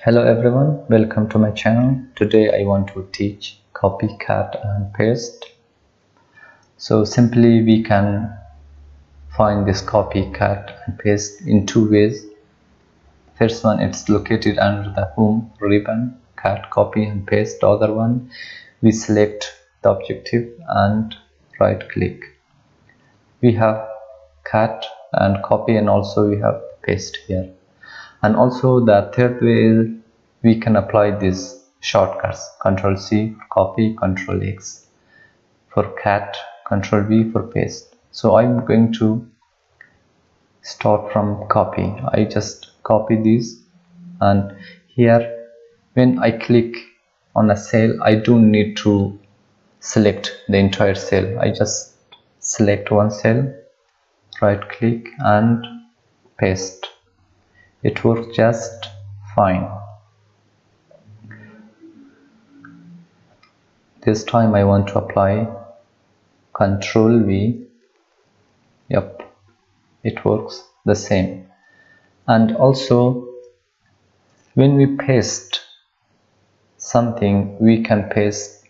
Hello everyone, welcome to my channel. Today I want to teach copy, cut and paste. So simply we can find this copy, cut and paste in two ways. First one, it's located under the home ribbon, cut, copy and paste. The other one, we select the objective and right click. We have cut and copy, and also we have paste here. And also the third way is we can apply these shortcuts: Ctrl C for copy, Ctrl X for cut, Ctrl V for paste. So I'm going to start from copy. I just copy this, and here when I click on a cell, I don't need to select the entire cell. I just select one cell, right click and paste. It works just fine. This time I want to apply Ctrl V. Yep, it works the same. And also when we paste something, we can paste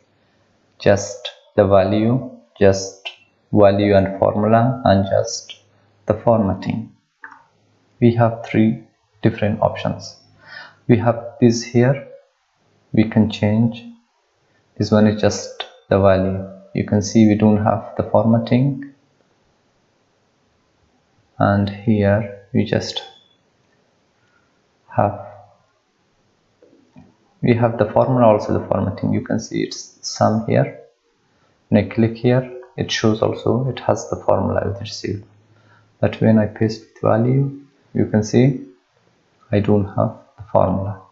just the value, and formula, and just the formatting. We have three different options. We have this here, we can change. This one is just the value. You can see we don't have the formatting, and here we just have the formula, also the formatting. You can see it's sum here. When I click here, it shows also it has the formula with received. But when I paste with value, you can see I don't have the formula.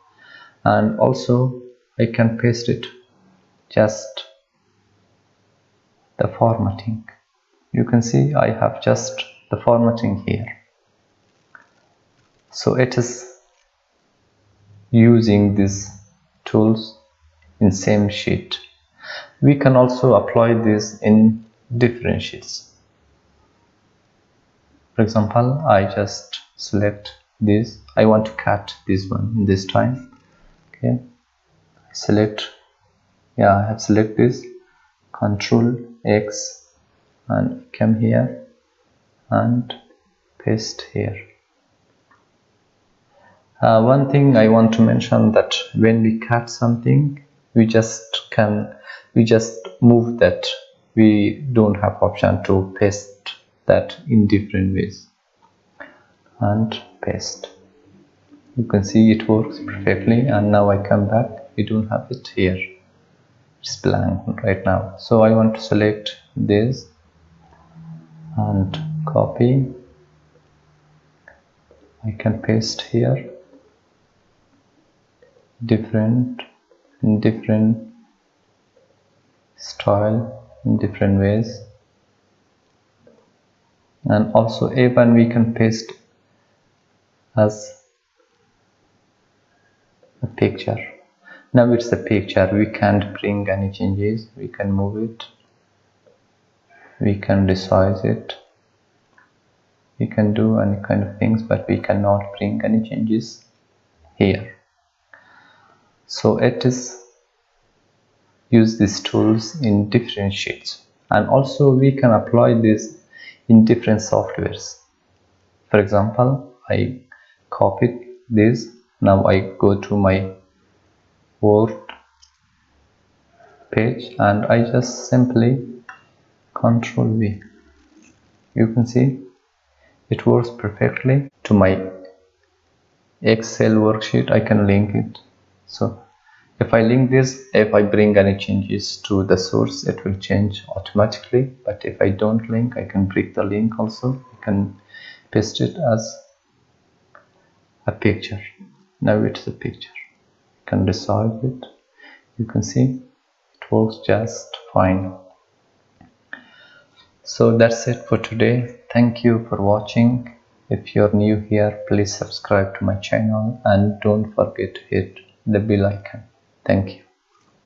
And also I can paste it just the formatting. You can see I have just the formatting here. So it is using these tools in same sheet. We can also apply this in different sheets. For example, I just select this. I want to cut this one this time. Okay, select, I have select this, Ctrl X, and come here and paste here. One thing I want to mention, that when we cut something, we just move that. We don't have option to paste that in different ways. And paste. You can see it works perfectly. And now I come back, we don't have it here. It's blank right now. So I want to select this and copy. I can paste here. Different style, in different ways. And also even we can paste as a picture. Now it's a picture, we can't bring any changes. We can move it, we can resize it, we can do any kind of things, but we cannot bring any changes here. So it is use these tools in different sheets, and also we can apply this in different softwares. For example, I copied this. Now I go to my Word page and I just simply Ctrl V. You can see it works perfectly to my Excel worksheet. I can link it. So if I link this, if I bring any changes to the source, it will change automatically. But if I don't link, I can break the link also. I can paste it as a picture. Now it's a picture. I can resize it. You can see it works just fine. So that's it for today. Thank you for watching. If you're new here, please subscribe to my channel and don't forget to hit the bell icon. Thank you.